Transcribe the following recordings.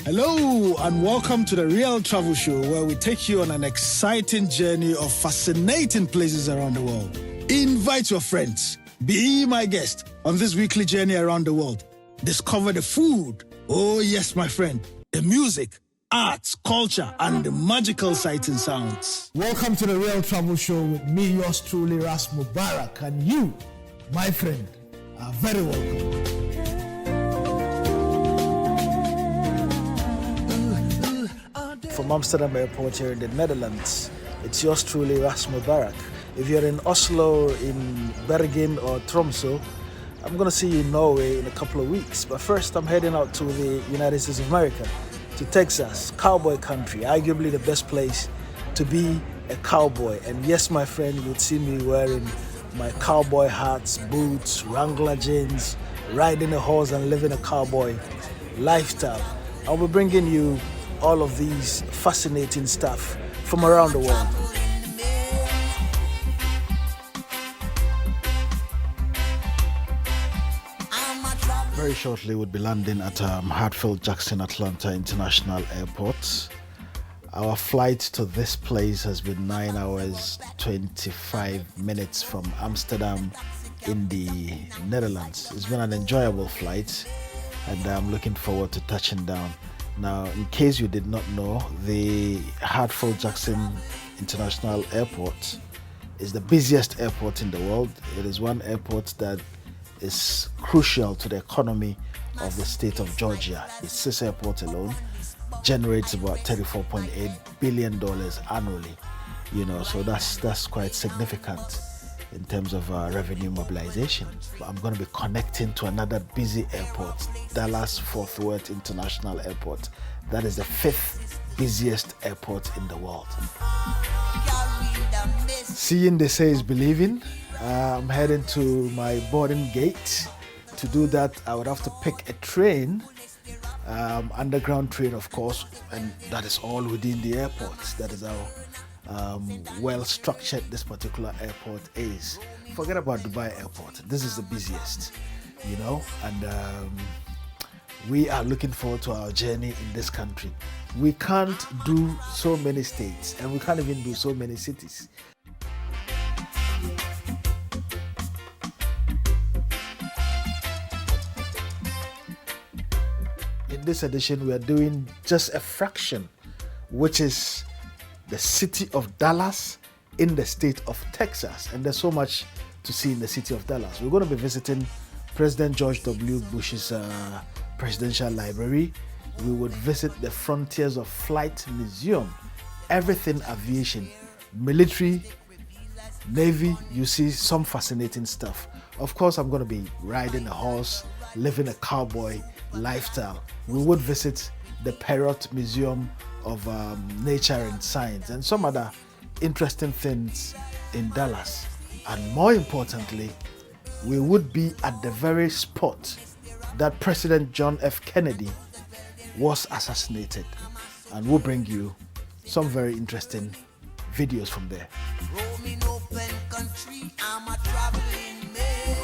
Hello and welcome to the Real Travel Show, where we take you on an exciting journey of fascinating places around the world. Invite your friends. Be my guest on this weekly journey around the world. Discover the food. Oh yes, my friend. The music, arts, culture, and the magical sights and sounds. Welcome to the Real Travel Show with me, yours truly, Ras Mubarak, and you, my friend, are very welcome. From Amsterdam Airport here in the Netherlands, it's yours truly, Ras Mubarak. If you're in Oslo, in Bergen or Tromsø, I'm gonna see you in Norway in a couple of weeks. But first, I'm heading out to the United States of America, to Texas, cowboy country, arguably the best place to be a cowboy. And yes, my friend, you'd see me wearing my cowboy hats, boots, Wrangler jeans, riding a horse and living a cowboy lifestyle. I'll be bringing you all of these fascinating stuff from around the world. Very shortly we'll be landing at Hartsfield-Jackson Atlanta International Airport. Our flight to this place has been 9 hours 25 minutes from Amsterdam in the Netherlands. It's been an enjoyable flight and I'm looking forward to touching down. Now, in case you did not know, the Hartsfield-Jackson International Airport is the busiest airport in the world. It is one airport that is crucial to the economy of the state of Georgia. This airport alone generates about $34.8 billion annually. So that's quite significant in terms of revenue mobilization. I'm going to be connecting to another busy airport, Dallas-Fort Worth International Airport. That is the 5th busiest airport in the world. Seeing, they say, is believing. I'm heading to my boarding gate. To do that, I would have to pick a train, underground train, of course, and that is all within the airport. That is how well structured this particular airport is. Forget about Dubai Airport. This is the busiest, and we are looking forward to our journey in this country. We can't do so many states and we can't even do so many cities. In this edition, we are doing just a fraction, which is the city of Dallas in the state of Texas. And there's so much to see in the city of Dallas. We're going to be visiting President George W. Bush's presidential library. We would visit the Frontiers of Flight Museum. Everything aviation, military, Navy, you see some fascinating stuff. Of course, I'm going to be riding a horse, living a cowboy lifestyle. We would visit the Perrot Museum of Nature and Science and some other interesting things in Dallas. And more importantly, we would be at the very spot that President John F. Kennedy was assassinated. And we'll bring you some very interesting videos from there. Roaming open country, I'm a traveling man.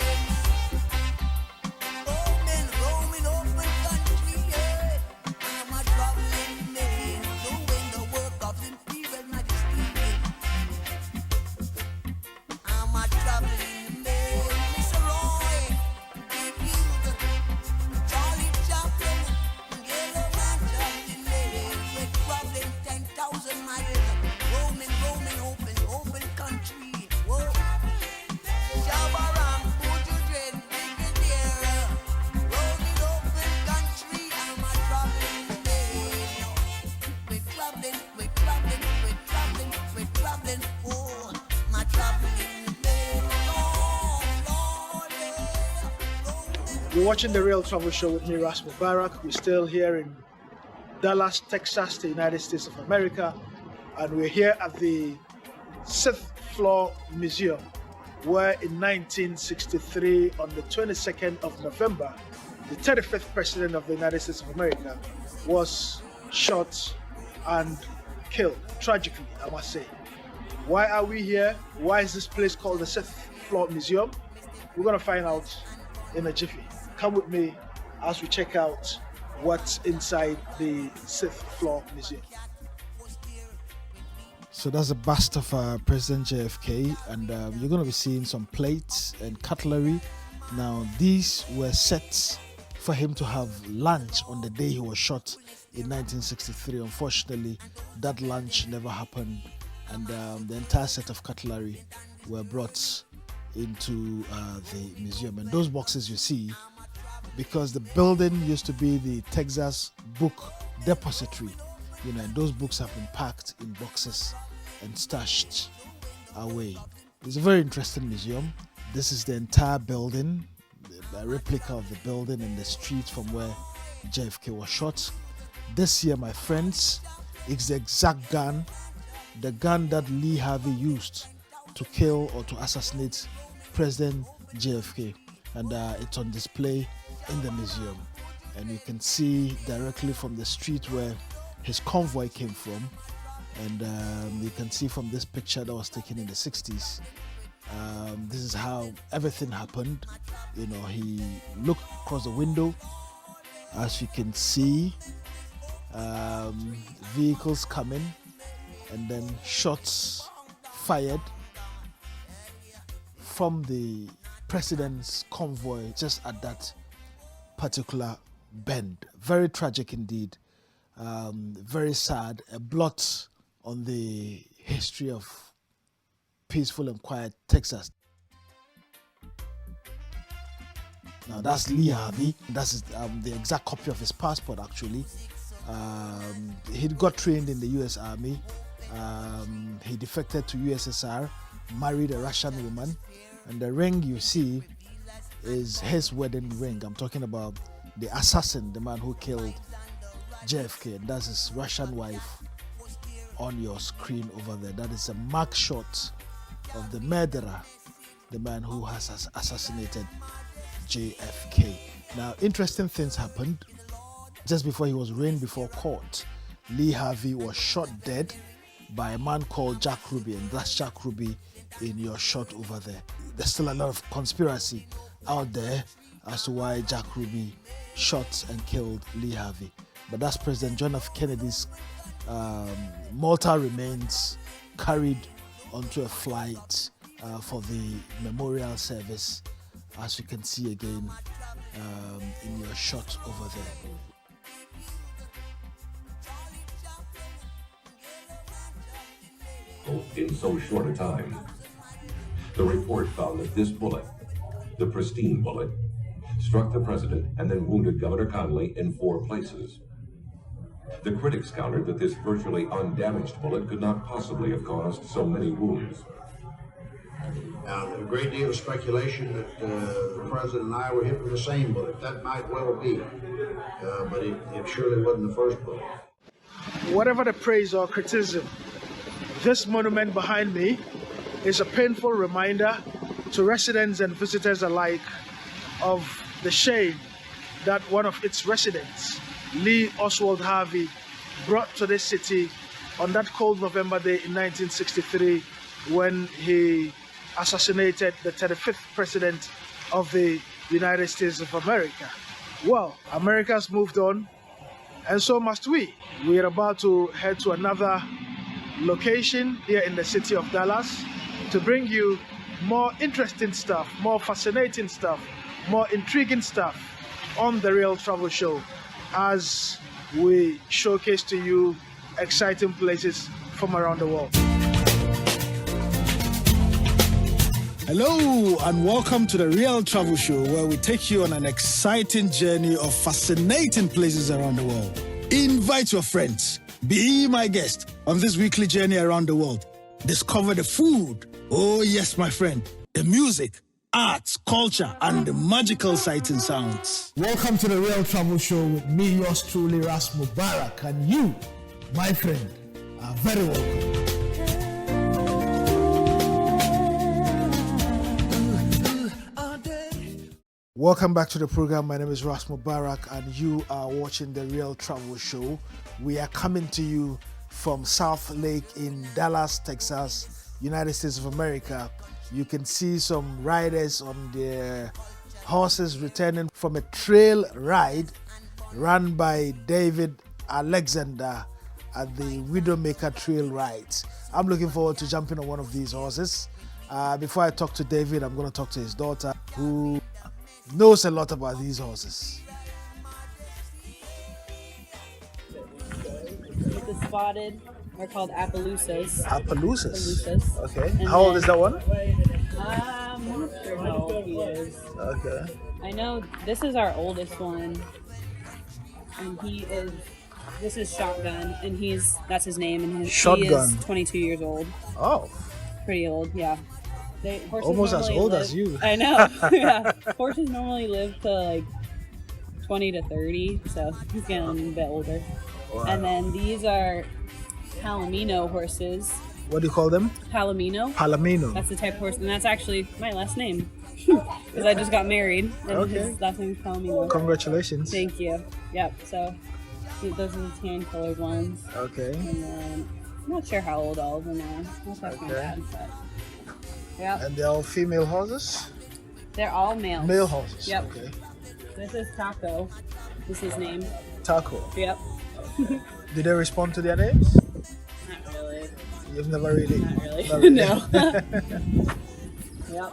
Roaming open country, yeah. I'm a traveling man. Doing the work of Imperial Majesty. I'm a traveling man. Mr. Roy, Big Hilda, Charlie Chaplin, Yellow Man traveling man. We're traveling 10,000 miles. Roaming open country. Whoa. Shabaram, put your dread, big in the air. Roaming open country, I'm a traveling man. We're traveling, oh, my traveling man. Lord, yeah. You're watching the Real Travel Show with me, Ras Mubarak. We're still here in Dallas, Texas, the United States of America. And we're here at the 6th floor museum, where in 1963, on the 22nd of November, the 35th president of the United States of America was shot and killed, tragically, I must say. Why are we here? Why is this place called the 6th floor museum? We're going to find out in a jiffy. Come with me as we check out what's inside the sixth floor museum. So that's a bust of President JFK, and you're going to be seeing some plates and cutlery. Now, these were set for him to have lunch on the day he was shot in 1963. Unfortunately, that lunch never happened, and the entire set of cutlery were brought into the museum. And those boxes you see, because the building used to be the Texas Book Depository, and those books have been packed in boxes and stashed away. It's a very interesting museum. This is the entire building, a replica of the building in the street from where JFK was shot. This here, my friends, is the exact gun, the gun that Lee Harvey used to kill or to assassinate President JFK. And it's on display in the museum. And you can see directly from the street where his convoy came from. And you can see from this picture that was taken in the 60s, this is how everything happened. He looked across the window, as you can see, vehicles coming, and then shots fired from the president's convoy just at that particular bend. Very tragic indeed. Very sad. A blot on the history of peaceful and quiet Texas. Now that's Lee Harvey. That's the exact copy of his passport actually. He got trained in the US Army. He defected to USSR, married a Russian woman, and the ring you see is his wedding ring. I'm talking about the assassin, the man who killed JFK, and that's his Russian wife on your screen over there. That is a mug shot of the murderer, the man who has assassinated JFK. Now, interesting things happened. Just before he was arraigned before court, Lee Harvey was shot dead by a man called Jack Ruby, and that's Jack Ruby in your shot over there. There's still a lot of conspiracy out there as to why Jack Ruby shot and killed Lee Harvey. But that's President John F. Kennedy's mortal remains carried onto a flight for the memorial service, as you can see again in your shot over there. In so short a time, the report found that this bullet, the pristine bullet, struck the president and then wounded Governor Connally in 4 places. The critics countered that this virtually undamaged bullet could not possibly have caused so many wounds. Now, a great deal of speculation that the president and I were hit with the same bullet. That might well be, but it surely wasn't the first bullet. Whatever the praise or criticism, this monument behind me is a painful reminder to residents and visitors alike of the shame that one of its residents, Lee Oswald Harvey, brought to this city on that cold November day in 1963 when he assassinated the 35th president of the United States of America. Well, America's moved on, and so must we. We are about to head to another location here in the city of Dallas to bring you more interesting stuff, more fascinating stuff, more intriguing stuff on The Real Travel Show as we showcase to you exciting places from around the world. Hello and welcome to The Real Travel Show, where we take you on an exciting journey of fascinating places around the world. Invite your friends. Be my guest on this weekly journey around the world. Discover the food. Oh yes, my friend. The music, arts, culture, and the magical sights and sounds. Welcome to The Real Travel Show with me, yours truly, Ras Mubarak. And you, my friend, are very welcome. Welcome back to the program. My name is Ras Mubarak and you are watching The Real Travel Show. We are coming to you from South Lake in Dallas, Texas, United States of America. You can see some riders on their horses returning from a trail ride run by David Alexander at the Widowmaker Trail Rides. I'm looking forward to jumping on one of these horses. Before I talk to David, I'm going to talk to his daughter, who knows a lot about these horses. With the spotted, they're called Appaloosas. Appaloosas. Appaloosas. Okay. And How old then- is that one? I'm not sure how old he is. Okay. I know this is our oldest one, and this is Shotgun, and that's his name, and he Shotgun. is 22 years old. Oh, Pretty old, yeah. Horses almost as normally old live- as you. I know. Yeah. Horses normally live to like 20 to 30, so he's getting a bit older. Wow. And then these are Palomino horses. What do you call them? Palomino. Palomino. That's the type of horse, and that's actually my last name. Because I just got married, and Okay. his last name is Palomino. Congratulations. Thank you. Yep, so those are the tan colored ones. Okay. And then I'm not sure how old all of them are. I'll talk to my Okay. dad, but yeah, And they're all female horses? they're all males. Male horses. Yep. Okay. This is Taco. This is his name. Taco. Yep. Did they respond to their names? Not really. You've never really. Not really. Not really. No. Yep.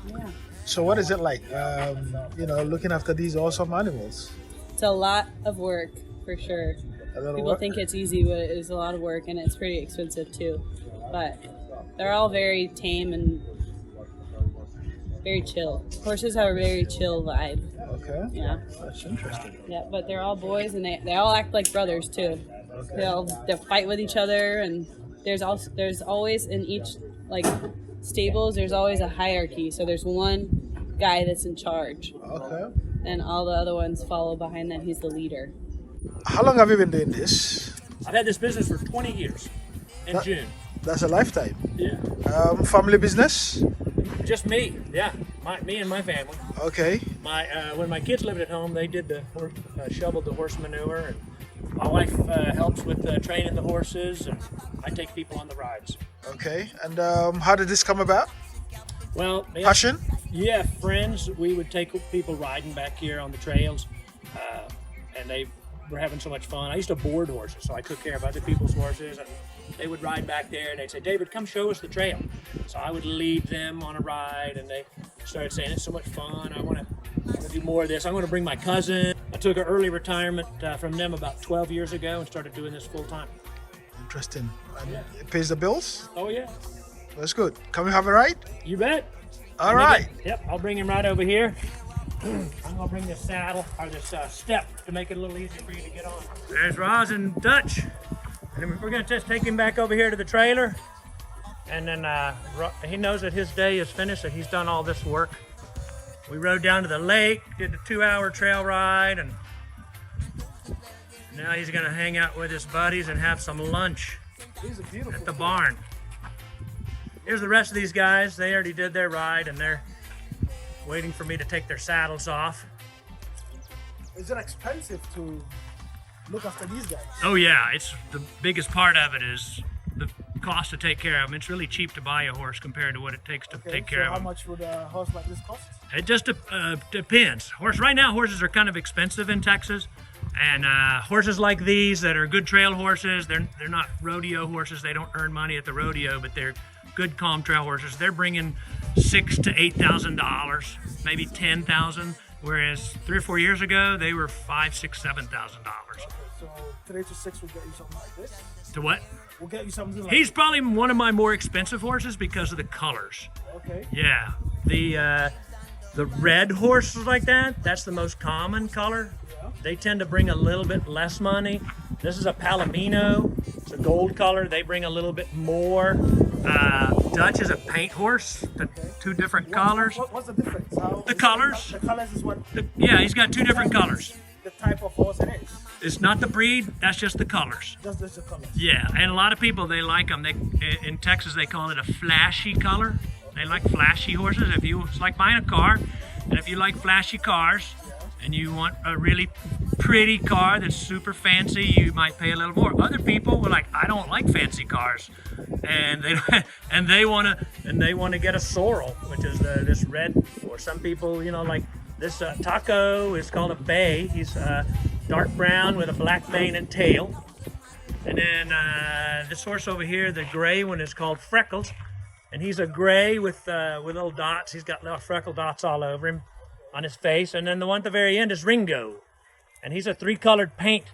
Yeah. So what is it like? Looking after these awesome animals. It's a lot of work for sure. A lot of People work? think it's easy, but it is a lot of work, and it's pretty expensive too. But they're all very tame and very chill. Horses have a very chill vibe. Okay. Yeah, That's interesting. yeah. But they're all boys, and they all act like brothers too. They'll fight with each other, and there's always in each like stables there's always a hierarchy. So there's one guy that's in charge, Okay. and all the other ones follow behind them. He's the leader. How long have you been doing this? I've had this business for 20 years in That- June. That's a lifetime. Yeah. Family business? Just me. Yeah. Me and my family. Okay. When my kids lived at home, they did shoveled the horse manure, and my wife helps with training the horses, and I take people on the rides. Okay. And how did this come about? Well, Passion? Yeah, friends. We would take people riding back here on the trails, and they were having so much fun. I used to board horses, so I took care of other people's horses, and they would ride back there, and they'd say, "David, come show us the trail." So I would lead them on a ride, and they started saying, "It's so much fun. I want to do more of this. I'm going to bring my cousin." I took an early retirement from them about 12 years ago and started doing this full time. Interesting. And it pays the bills? Oh yeah, That's good. Can we have a ride? you bet. All right. Yep, I'll bring him right over here. I'm gonna bring this saddle or this step to make it a little easier for you to get on. There's Roz and Dutch, and we're gonna just take him back over here to the trailer, and then he knows that his day is finished, that he's done all this work. We rode down to the lake, did a 2-hour trail ride, and now he's gonna hang out with his buddies and have some lunch at the barn. Here's the rest of these guys. They already did their ride, and they're waiting for me to take their saddles off. Is it expensive to look after these guys? Oh yeah, it's the biggest part of it is the cost to take care of them. It's really cheap to buy a horse compared to what it takes to take care of How them. much would a horse like this cost? It just depends. Right now, horses are kind of expensive in Texas, and horses like these that are good trail horses, they're not rodeo horses. They don't earn money at the rodeo, but they're good calm trail horses. They're bringing $6,000 to $8,000, maybe $10,000. Whereas 3 or 4 years ago, they were $5,000, $6,000, $7,000. So 3 to 6 would get you something like this? To what? We'll get you something like He's probably one of my more expensive horses because of the colors. Okay. Yeah, the red horses like that, that's the most common color. They tend to bring a little bit less money. This is a Palomino. It's a gold color. They bring a little bit more. Dutch is a paint horse. The 2 different colors. What's the difference? The colors. The colors is what Yeah, he's got 2 different colors. the type of horse it is. It's not the breed. That's just the colors. Just the colors. Yeah, and a lot of people, they like them. In Texas, they call it a flashy color. They like flashy horses. It's like buying a car, and if you like flashy cars, and you want a really pretty car that's super fancy, you might pay a little more. Other people were like, I don't like fancy cars, and they want to get a sorrel, which is this red. Or some people, like This taco is called a bay. He's dark brown with a black mane and tail. And then this horse over here, the gray one, is called Freckles. And he's a gray with little dots. He's got little freckle dots all over him on his face. And then the one at the very end is Ringo. And he's a 3-colored paint.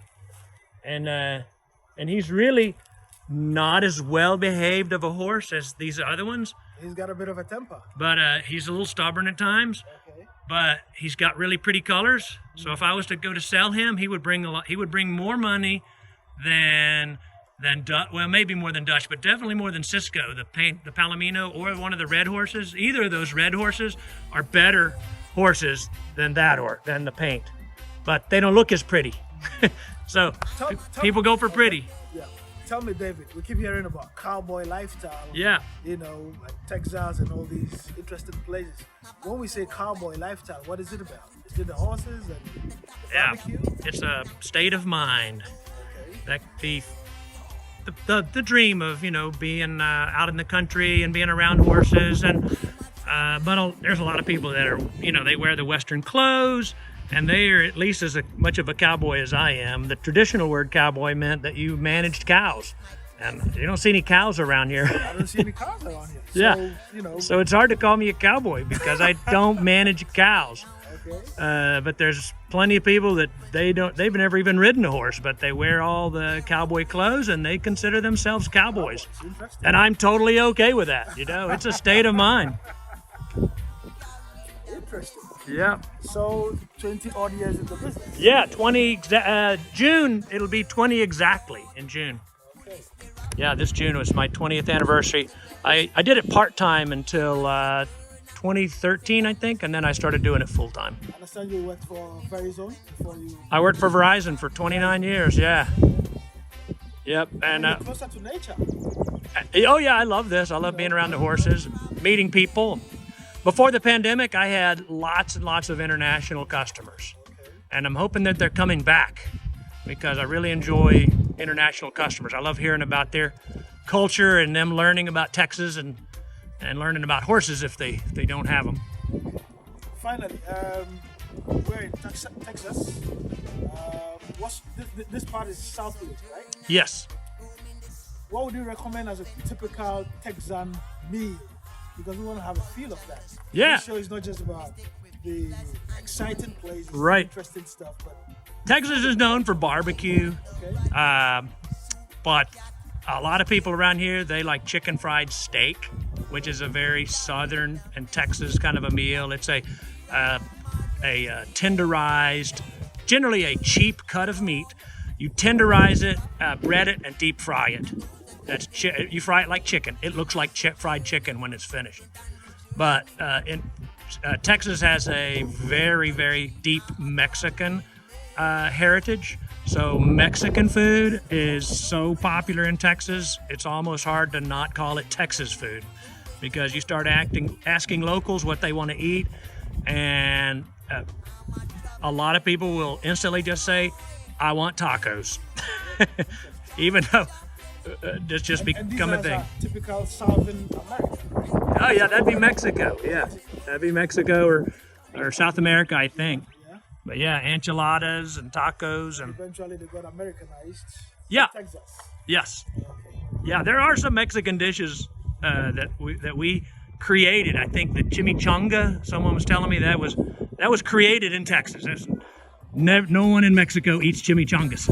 And he's really not as well behaved of a horse as these other ones. He's got a bit of a temper. But he's a little stubborn at times. Okay. But he's got really pretty colors. So if I was to go to sell him, he would bring more money than well, maybe more than Dutch, but definitely more than Cisco, the Palomino, or one of the red horses. Either of those red horses are better horses than than the paint, but they don't look as pretty. So people go for pretty. Yeah. Tell me, David, we keep hearing about cowboy lifestyle. Yeah. You know, like Texas and all these interesting places. When we say cowboy lifestyle, what is it about? Is it the horses and the barbecue? It's a state of mind. Okay. That the dream of, you know, being out in the country and being around horses, and but there's a lot of people that are, you know, they wear the Western clothes, and they are at least as much of a cowboy as I am. The traditional word cowboy meant that you managed cows, and you don't see any cows around here. I don't see any cows around here. Yeah. So, you know. So it's hard to call me a cowboy because I don't manage cows. Okay. But there's plenty of people that they've never even ridden a horse, but they wear all the cowboy clothes and they consider themselves cowboys. And I'm totally okay with that. You know, it's a state of mind. Interesting. Yeah. So 20 odd years in the business. Yeah, 20, June, it'll be 20 exactly in June. Okay. Yeah, this June was my 20th anniversary. I did it part-time until 2013, I think, and then I started doing it full-time. I understand you worked for Verizon before you... I worked for Verizon for 29 years, yeah. Yep, and you're closer to nature. oh yeah, I love this. I love being around the horses, meeting people. Before the pandemic, I had lots and lots of international customers, and I'm hoping that they're coming back because I really enjoy international customers. I love hearing about their culture and them learning about Texas and learning about horses if they don't have them. Finally, we're in Texas. This part is Southwood, right? Yes. What would you recommend as a typical Texan meal? Because we want to have a feel of that. Yeah. This show is not just about the exciting places, Right. interesting stuff, but Texas is known for barbecue, okay. but a lot of people around here, they like chicken fried steak, which is a very southern and Texas kind of a meal. It's a tenderized, generally a cheap cut of meat. You tenderize it, bread it, and deep fry it. You fry it like chicken. It looks like fried chicken when it's finished. But Texas has a very, very deep Mexican heritage. So Mexican food is so popular in Texas, it's almost hard to not call it Texas food because you start asking locals what they want to eat, and a lot of people will instantly just say, I want tacos, even though it's just become a thing. Typical Southern America. Oh yeah, that'd be Mexico. Yeah, that'd be Mexico or South America, I think. Yeah. But yeah, enchiladas and tacos and Eventually they got Americanized. Yeah. Texas. yes, Okay. yeah, there are some Mexican dishes that we created. I think the chimichanga. Someone was telling me that was created in Texas. No one in Mexico eats chimichangas.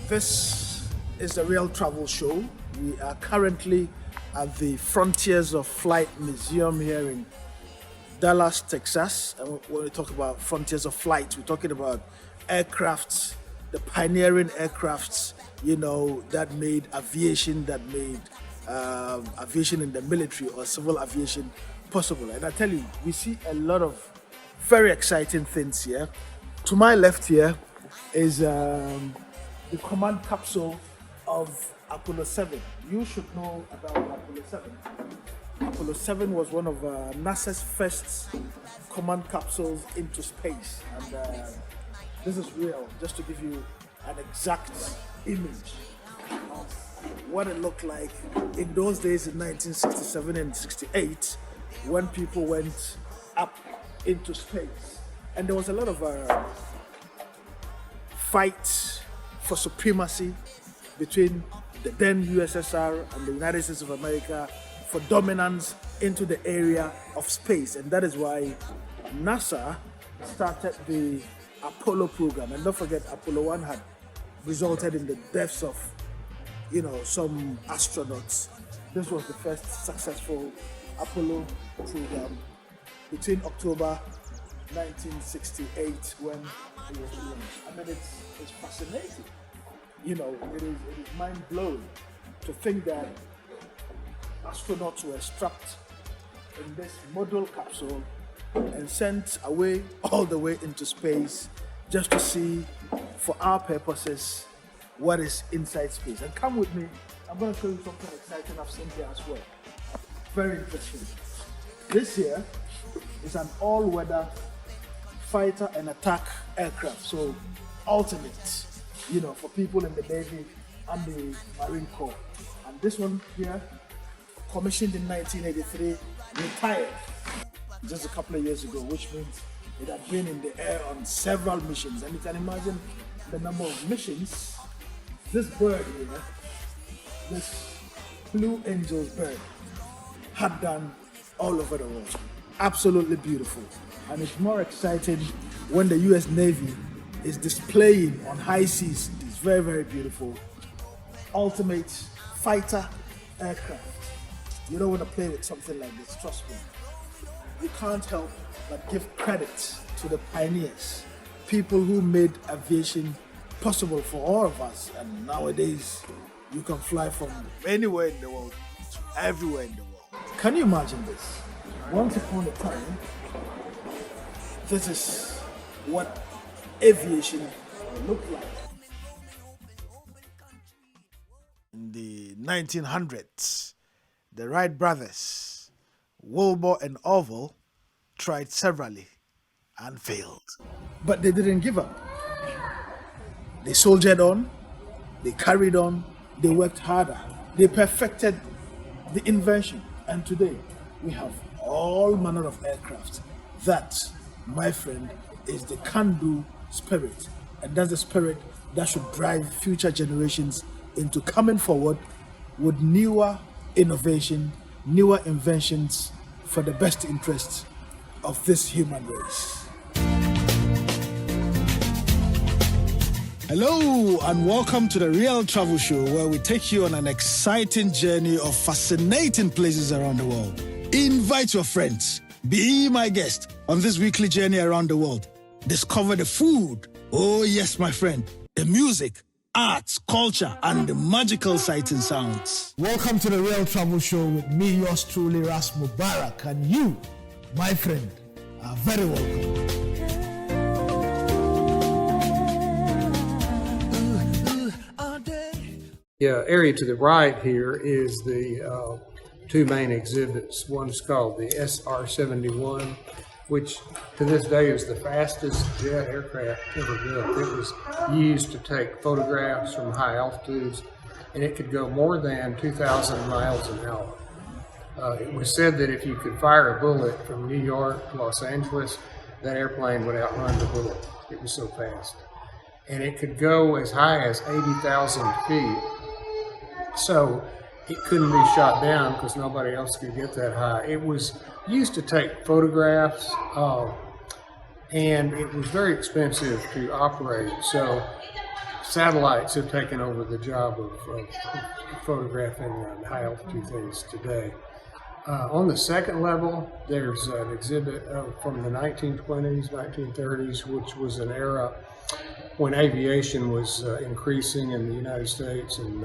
This is the Real Travel Show. We are currently at the Frontiers of Flight Museum here in Dallas, Texas. And when we talk about Frontiers of Flight, we're talking about aircrafts, the pioneering aircrafts, that made aviation, aviation in the military or civil aviation possible. And I tell you, we see a lot of very exciting things here. To my left here is the command capsule of Apollo 7. You should know about Apollo 7. Apollo 7 was one of NASA's first command capsules into space. And this is real, just to give you an exact image of what it looked like in those days in 1967 and 68 when people went up into space. And there was a lot of fight for supremacy between the then USSR and the United States of America for dominance into the area of space. And that is why NASA started the Apollo program. And don't forget, Apollo 1 had resulted in the deaths of, some astronauts. This was the first successful Apollo program between October 1968 when it was launched. I mean, it's fascinating. It is mind-blowing to think that astronauts were strapped in this module capsule and sent away all the way into space just to see, for our purposes, what is inside space. And come with me, I'm going to show you something exciting I've seen here as well. Very interesting. This here is an all-weather fighter and attack aircraft, so ultimate, for people in the Navy and the Marine Corps. And this one here, commissioned in 1983, retired just a couple of years ago, which means it had been in the air on several missions. And you can imagine the number of missions this bird here, this Blue Angel's bird, had done all over the world. Absolutely beautiful. And it's more exciting when the US Navy is displaying on high seas these very, very beautiful ultimate fighter aircraft. You don't want to play with something like this, trust me. You can't help but give credit to the pioneers, people who made aviation possible for all of us. And nowadays, you can fly from anywhere in the world to everywhere in the world. Can you imagine this? Once upon a time, this is what aviation looked like. In the 1900s, the Wright brothers, Wilbur and Orville, tried severally and failed. But they didn't give up. They soldiered on, they carried on, they worked harder, they perfected the invention, and today we have all manner of aircraft. That, my friend, is the can-do spirit, and that's the spirit that should drive future generations into coming forward with newer innovation, newer inventions for the best interests of this human race. Hello and welcome to the Real Travel Show, where we take you on an exciting journey of fascinating places around the world. Invite your friends. Be my guest on this weekly journey around the world. Discover the food. Oh yes, my friend. The music, arts, culture, and the magical sights and sounds. Welcome to the Real Travel Show with me, yours truly, Ras Mubarak, and you, my friend, are very welcome. Yeah, area to the right here is the two main exhibits. One's called the SR-71, which to this day is the fastest jet aircraft ever built. It was used to take photographs from high altitudes, and it could go more than 2,000 miles an hour. It was said that if you could fire a bullet from New York to Los Angeles, that airplane would outrun the bullet. It was so fast. And it could go as high as 80,000 feet. So it couldn't be shot down because nobody else could get that high. It was used to take photographs, and it was very expensive to operate. So satellites have taken over the job of photographing high altitude things today. On the second level, there's an exhibit from the 1920s, 1930s, which was an era when aviation was increasing in the United States, and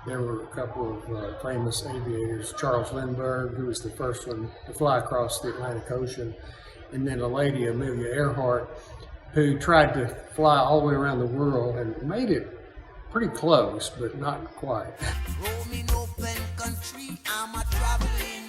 there were a couple of famous aviators, Charles Lindbergh, who was the first one to fly across the Atlantic Ocean, and then a lady, Amelia Earhart, who tried to fly all the way around the world and made it pretty close, but not quite. Roaming open country, I'm a traveling